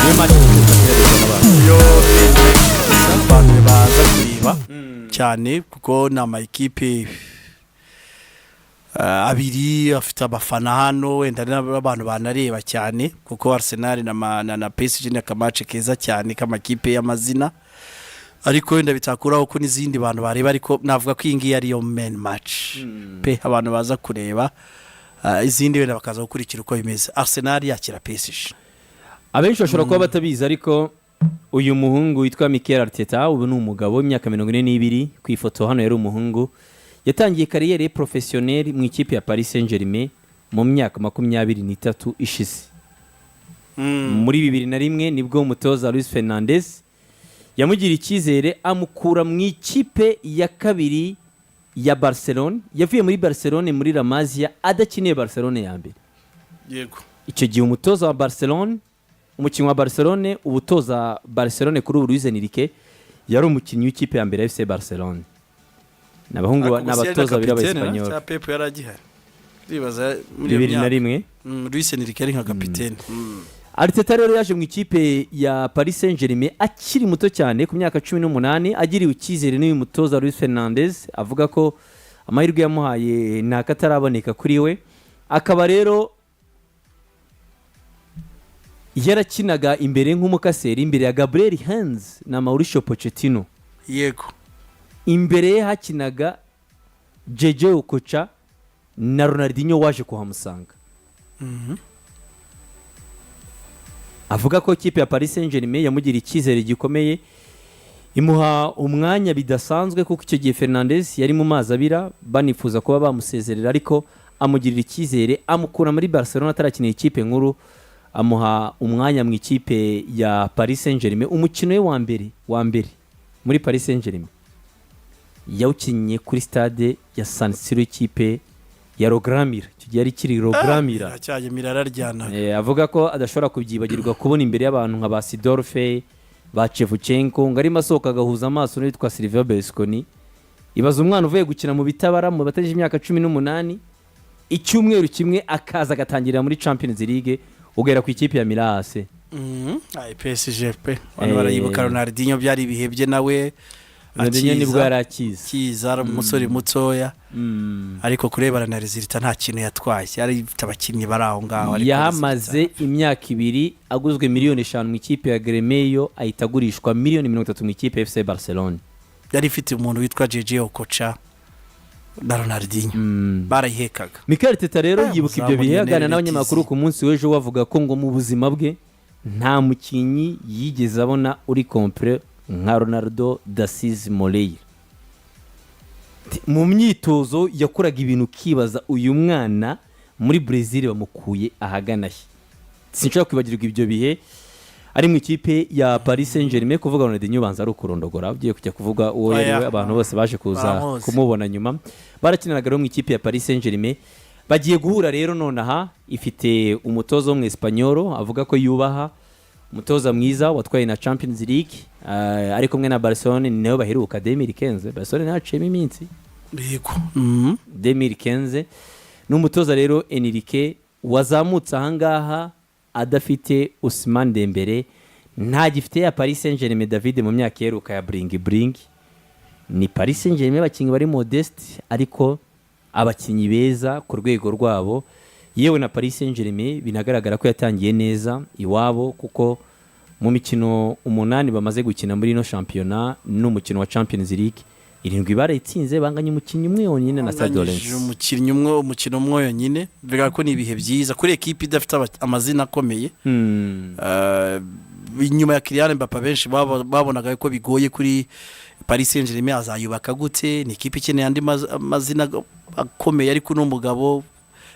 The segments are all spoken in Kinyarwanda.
niyo match abantu baza kureba cyane kuko ni amakipe abiri afite abafana hano wenda n'abantu banareba cyane kuko Arsenal na PSG ni akamace keza cyane k'amakipe y'amazina ariko wenda bitakuraho ko n'izindi bantu bareba ariko navuga ko iyi ngiyi ari yo main match pe abantu baza kureba izindi wenda bakaza gukurikira uko bimeze. Arsenal yakira PSG. Abenshi bashobora kuba batabizi ariko uyu muhungu witwa Mikel Arteta ubu ni umugabo w'imyaka 42 ku ifoto hano yari umuhungu yatangiye kariyeri professionnel mu ikipe ya Paris Saint-Germain mu myaka 23 ishize. Muri 2001 nibwo umutoza Luis Fernandes yamugira icyizere amukura mu ikipe ya kabiri ya Barcelona. Yavuye muri Barcelona muri La Masia adakineye Barcelona ya mbere. Yego. Icyo gihe umutoza wa Barcelona umukinnyi wa Barcelona ubutoza Barcelona kuri Luis Enrique yari umukinnyi w'ikipe ya mbere FC Barcelona. Nabahungu n'abatoza bira Espanyol. Cya Pep yaragihari. Ribaza muri 2001 Luis Enrique ari nka kapiteni. Arteta rero yaje mu ikipe ya Paris Saint-Germain akiri muto cyane ku myaka 18 agiriwe icyizere n'uyu mutoza Luis Fernandes avuga ko amahirwe yamuhaye nakataraboneka kuri we. Akaba rero yarakinaga imbere nk'umukaseri imbere ya Gabriel Heinz na Mauricio Pochettino. Yego. Imbere hakinaga JJ Okocha na Ronaldinho waje kuhamusanga. Avuga ko ikipe ya Paris Saint-Germain yamugira icyizere gikomeye imuha umwanya bidasanzwe kuko icyo gihe Fernandes yari mu mazi abira banifuza kuba bamusezerera ariko amugirira icyizere amukura muri Barcelona atarakinira ikipe nkuru amuha umwanya mu ikipe ya Paris Saint-Germain. Umukino we wa mbere muri Paris Saint-Germain yawukinnye kuri stade ya San Siro ikipe ya Rogramira. Icyo gihe ari kiri Rogramira cyane mirararyana. Avuga ko adashobora kubyibagirwa kubona imbere y'abantu nka ba Sidorfe ba Chevchenko ngari masoka agahuza amaso n'itwa Silvio Berlusconi. Ibaza umwana uvuye gukina mu bitabara mu bataje imyaka 18 icyumweru kimwe akaza gatangirira muri Champions League ugera ku ikipe ya Milan AC. PSG pe abantu barayibuka Ronaldinho byari bihebye nawe Ronaldinho nibwo yarakiza kiza umusore mutoya ariko kurebana na resulta nta kintu yatwaye yari abakinnyi baraho ngaho ariko yamaze imyaka 2 aguzwe miliyoni 5 mu ikipe ya Gremio ahitagurishwa miliyoni 30 mu ikipe FC Barcelona. Yari ifite umuntu witwa JJ Okocha na Ronaldinho barayihekaga. Mikel Arteta rero yibuka ibyo bihe agana n'abanyamakuru ku munsi w'ejo wavuga ko ngo mu buzima bwe nta mukinnyi yigeze abona uri complet nka Ronaldo da Silva Moreira. Mu myitozo yakuraga ibintu kibaza uyu mwana muri Brazil bamukuye ahagana he. Sinshaka kwibagirwa ibyo bihe ari mu ikipe ya Paris Saint-Germain kuvuga Ronaldinho banza ari kurondogora ugiye kujya kuvuga uwo yewe abantu bose baje kuza kumubona nyuma. Barakinanaga rero mu ikipe ya Paris Saint-Germain bagiye guhura rero nonaha ifite umutozo mu Espanyol avuga ko yubaha umutoza mwiza watwaye na Champions League ari kumwe na Barcelona niyo baheruka 2015. Barcelona yaciyemo iminsi yego 2015 n'umutoza rero Enrique wazamutse ahangaha adafite Ousmane Dembele nta gifite ya Paris Saint-Germain David mu myaka yeruka ya bring ni Paris Saint-Germain abakinnyi bari modeste ariko abakinnyi beza ku rwego rwabo. Yewe na Paris Saint-Germain binagaragara ko yatangiye neza iwabo kuko mu mikino 8 bamaze gukina muri no championnat n'umukino wa Champions League 7 barayitsinze banganye umukinnyi umwe yonyine na Stade Lens. Umukinnyi umwe umukino umwe yonyine bivuga ko ni ibihe byiza kuri equipe idafite amazina akomeye. Inyuma ya Kylian Mbappé benshi babonaga ko bigoye kuri Paris Saint-Germain azayubaka gute ni equipe ikeneye andi mazina akomeye ariko n'umugabo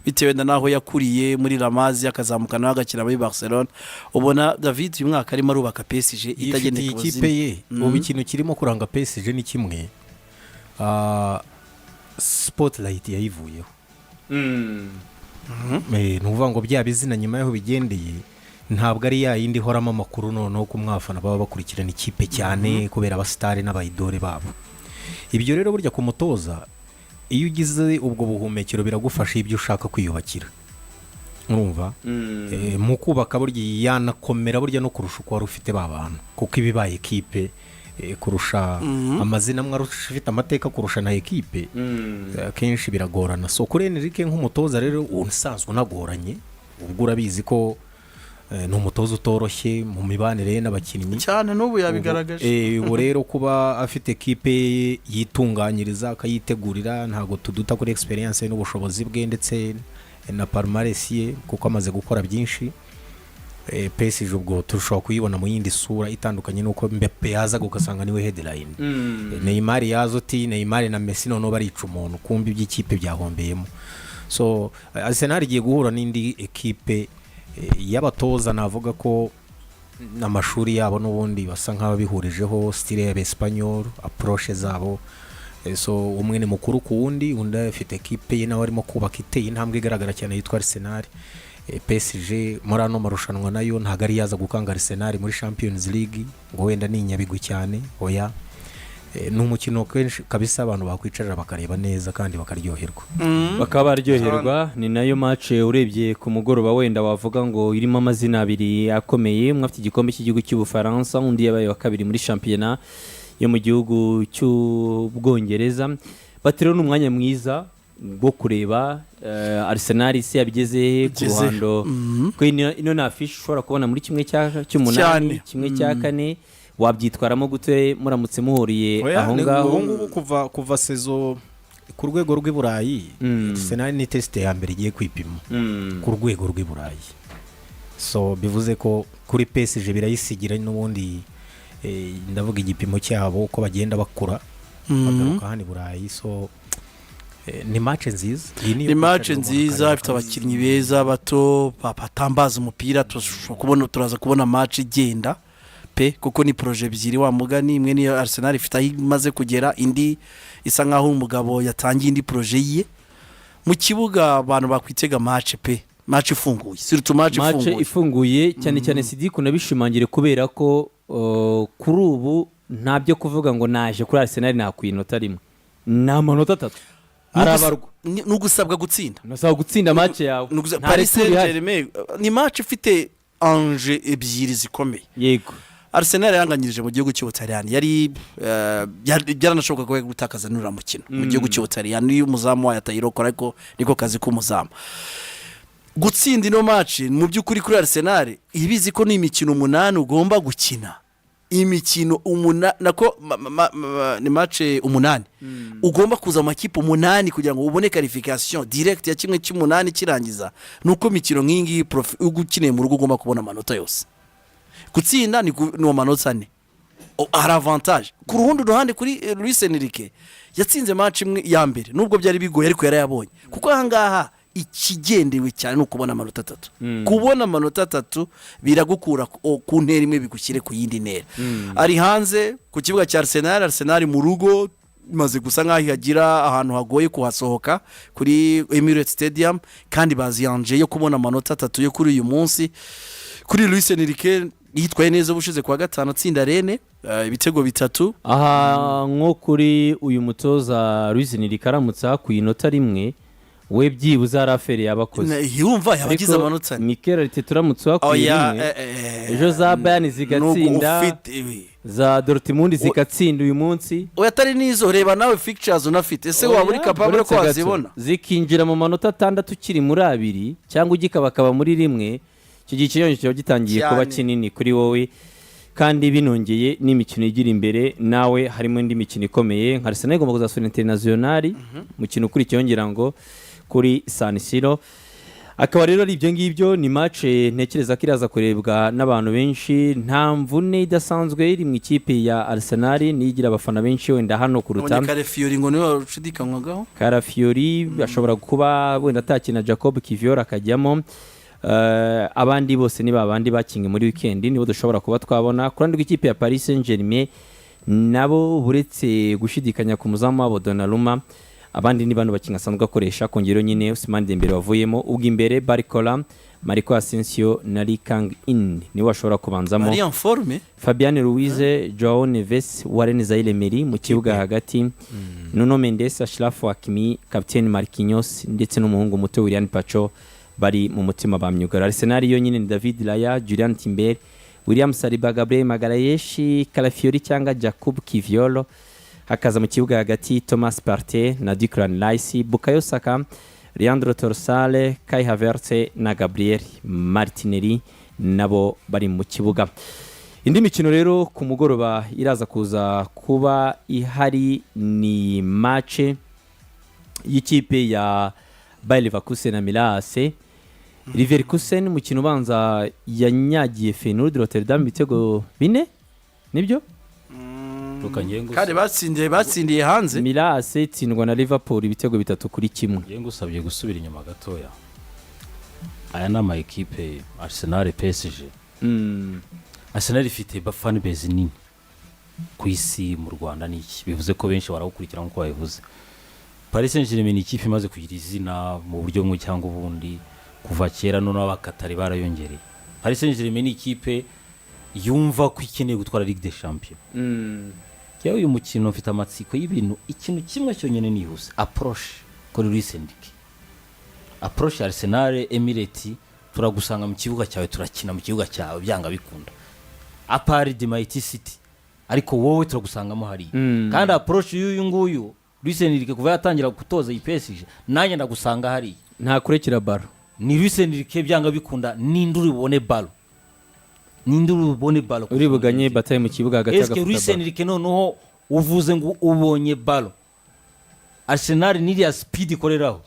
bitewe na naho yakuriye muri La Masia akazamuka naho agakina muri Barcelona. Ubona David uyu mwaka arimo arubaka PSG itagendeye ku ikipe ye. Ubu ikintu kirimo kuranga PSG ni kimwe spotlight yayivuyeho. Nuvuga ngo bya bizina nyuma yaho bigendeye ntabwo ari ya yindi horamo amakuru noneho ku mwafana baba bakurikirana ikipe cyane kubera abastare n'abayidore babo. Ibyo rero burya kumutoza iyo ugize ubwo buhumekero biragufasha ibyo ushaka kwiyubakira. urumva mu kubaka burya yanakomera burya no kurusha uko wari ufite ba bantu kuko ibibaye ekipe kurusha amazina amwe afite amateka kurusha na ekipe akenshi biragorana. So kuri Enrique nk'umutoza rero usanzwe unagoranye, ubwo urabizi ko ni umutoza utoroshye mu mibanire n'abakinnyi cyane, n'ubu yabigaragaje. Ubu rero kuba afite ekipe yitunganyiriza akayitegurira, ntabwo tuduta kuri experience n'ubushobozi bwe ndetse na palmarès ye kuko amaze gukora byinshi. PSG ubwo turashobora kuyibona mu yindi sura itandukanye nuko Mbappe yaza ugasanga niwe headline. Neymar yazo uti Neymar na Messi none barica umuntu kumbi by'ikipe byahombeyemo. So Arsenal igiye guhura n'indi ekipe y'abatoza navuga ko n'amashuri yabo n'ubundi basa nk'ababihurijeho, style y'Abespanyol, approche zabo. So umwe ni mukuru ku wundi, undi afite ekipe ye nawe arimo kubaka iteye intambwe igaragara cyane yitwa Arsenal. PSG muri ano marushanwa nayo ntago ari yaza gukanga Arsenal muri Champions League ngo wenda ni inyabigwi cyane, oya n'umukino kenshi kabisa abantu bakwicarira bakareba neza kandi bakaryoherwa bakaba baryoherwa. Ni nayo match urebye ku mugoroba wenda wavuga ngo irimo amazina abiri akomeye, umwe afite igikombe cy'igihugu cy'Ubufaransa, undi yabaye wa kabiri muri championnat yo mu gihugu cy'Ubwongereza. Batero n'umwanya mwiza bwo kureba Arsenal se yabigeze ku ruhando ko ino na fish ushobora kubona muri kimwe cy'umunani, kimwe cya kane, wabyitwaramo gute muramutse muhuriye aho ngaho. Ngubu kuva sezo ku rwego rw'Iburayi Arsenal ni test ya mbere igiye kwipima ku rwego rw'Iburayi. So bivuze ko kuri PSG birayisigira n'ubundi ndavuga igipimo cyabo uko bagenda bakura bagaruka hano Iburayi. So ni match nziza, ni match nziza afite abakinnyi beza bato batambaza umupira. Turaza kubona match igenda pe kuko ni projet ebyiri wa mugani, imwe ni Arsenal ifite aho imaze kugera, indi isa nkaho umugabo yatangiye indi projet ye mu kibuga. Abantu bakwitega match pe, match ifunguye, surtout match ifunguye cyane cyane. Sidiku nabishimangire kubera ko kuri ubu ntabyo kuvuga ngo naje kuri Arsenal nakwinota rimwe, na manota 3 arabarwa. Nugusabwa gutsinda, nasaba gutsinda match yawe. Paris Saint-Germain ni match ifite anje ebyiri zikomeye. Yego, Arsenal yanganyirije mu gihugu cy'Ubutaliyani, yari byaranashoboka ko gutakaza nura mukino mu gihugu cy'Ubutaliyani, y'umuzamu wa yatayirokora ariko niko kazi k'umuzamu. Gutsinda ino match mu by'ukuri kuri Arsenal ibizi ko ni imikino 8 ugomba gukina, imikino 8 nako ni match 8 ugomba kuza mu makipe 8 kugira ngo ubone qualification direct ya kimwe cy'umunani kirangiza. Nuko imikino nk'ingi ugukineye mu rugo ugomba kubona amanota yose. Gutsinda ni amanota 4 hari avantage. Ku ruhande kuri Luis Enrique yatsinze match imwe ya mbere nubwo byari bigoye ariko yarayabonye, kuko ahangaha ikigendewe cyane no kubona amanota 3. Kubona amanota 3 biragukura ku ntera imwe bigushyire ku yindi ntera. Ari hanze ku kibuga cya Arsenal mu rugo maze gusa nkaho yagira ahantu hagoye kuhasohoka kuri Emirates Stadium, kandi baziyanje yo kubona amanota 3 yo kuri uyu munsi. Kuri Luis Enrique yitwaye neza bushize kwa gatanu atsinda Rennes ibitego 3. Aha nko kuri uyu mutoza Luis Enrique aramutsa ku inota rimwe, we byibuze arafere yabakoze. Yumva yabagize amanota. Mikel Arteta turamutse ku rimwe, ejo za Bayern zigatsinda, za Dortmund zigatsinda uyu munsi. Oya atari nizo, reba nawe fixtures unafite, ese waba uri capable ko wazibona zikinjira mu manota 6 ukiri muri 2 cyangwa ugikabakaba muri rimwe. Icyo gice cyo gitangiye kuba kinini kuri wowe, kandi binongeye n'imikino igira imbere nawe harimo indi mikino ikomeye nka Arsenal igomba kuzasura International mukino kuri cyongera ngo kuri San Siro. Akaba rero ari ibyo ngibyo, ni match ntekereza ko iraza kurebwa n'abantu benshi. Nta mvune idasanzwe iri mu ikipe ya Arsenal, nigira abafana benshi wenda hano kuruta Calafiori ngo niwe ushidikanywagaho. Calafiori ashobora kuba wenda atakina Jacob Kivior akajyamo. Abandi bose ni babandi bakinge muri weekend nibo dushobora kuba twabona. Kurandi rw'ikipe ya Paris Saint-Germain nabo buretse gushidikanya ku muzamu wabo Donnarumma, abandi ni bantu bakinga asanzwe akoresha kongero nyine Ousmane Dembele wavuyemo. Ubwo imbere Barcola, Marco Asensio na Lee Kang-in niwe ashobora kubanzamo. Ari en forme. Fabian Ruiz, Joao Neves, Warren Zaïre-Emery mu kibuga hagati, Nuno Mendes, Achraf Hakimi, Captain Marquinhos ndetse n'umuhungu muto Willian Pacho bari mu mutima ba myugariro. Arsenal yo nyine ni David Raya, Julian Timber, William Saliba, Gabriel Magalhaes, Calafiori cyangwa Jacob Kiviolo. Hakaza mu kibuga hagati Thomas Partey na Declan Rice, Bukayo Saka, Leandro Trossard, Kai Havertz na Gabriel Martinelli nabo bari mu kibuga. Indi mikino rero ku mugoroba iraza kuza kuba ihari ni match y'ikipe ya Bayer Leverkusen na Milan AC. Leverkusen mukino ubanza yanyagiye Feyenoord Rotterdam ibitego 4 nibyo kandi batsindiye hanze. Milan AC itsindwa na Liverpool ibitego 3-1. Yengo usabye gusubira inyuma gatoya. Aya nama equipe Arsenal PSG. Arsenal ifite bafani base nini ku isi mu Rwanda niki bivuze ko benshi barawukurikira nko bayivuze. Paris Saint-Germain ikipe imaze kugira izina mu buryo bumwe cyangwa ubundi kuva kera none abakatari barayongereye. Paris Saint-Germain ikipe yumva ko ikeneye gutwara Ligue des Champions. Yewe uyu mukino ufite amatsiko y'ibintu ikintu kimwe cyonyine nihuse approach kuri Luis Enrique. Approach Arsenal Emirates turagusanga mu kibuga cyawe turakina mu kibuga cyawe byanga bikunda. Apart de Mighty City ariko wowe turagusangamo hari. Kandi approach y'uyu nguyu Luis Enrique kuva yatangira gutoza PSG nanjye ndagusanga hari. Nta kurekera baro. Ni Luis Enrique byanga bikunda n'induri ubone balo. N'induri ubone balo. Uri buganye bataye mu kibuga hagati agafuta. Eske Luis Enrique noneho uvuze ngo ubonye balo. Arsenal n'iriya speed ikoreraho.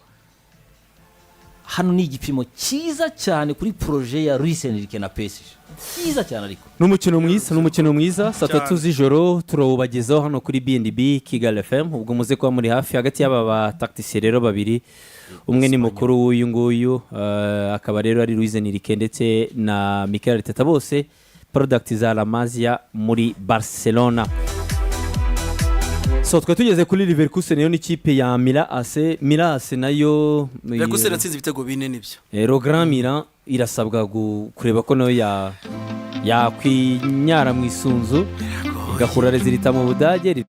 Hano ni igipimo cyiza cyane kuri projet ya Luis Enrique na PSG. Cyiza cyane ariko. N'umukino mwiza saa 3 z'ijoro turawubagezaho hano kuri BNB Kigali FM. Ubwo muze kuba muri hafi hagati y'aba ba tacticiens rero babiri. Umwe ni mukuru w'uyu nguyu akaba rero ari Luis Enrique ndetse na Mikel Arteta bose product za La Masia muri Barcelona. So tugeze kuri Leverkusen yo n'ikipe ya Milan AC nayo Leverkusen yatsinze ibitego 4 nibyo. Grand Milan irasabwa kureba ko nayo ya kwinyara mu isunzu igakura rezilita mu Budage.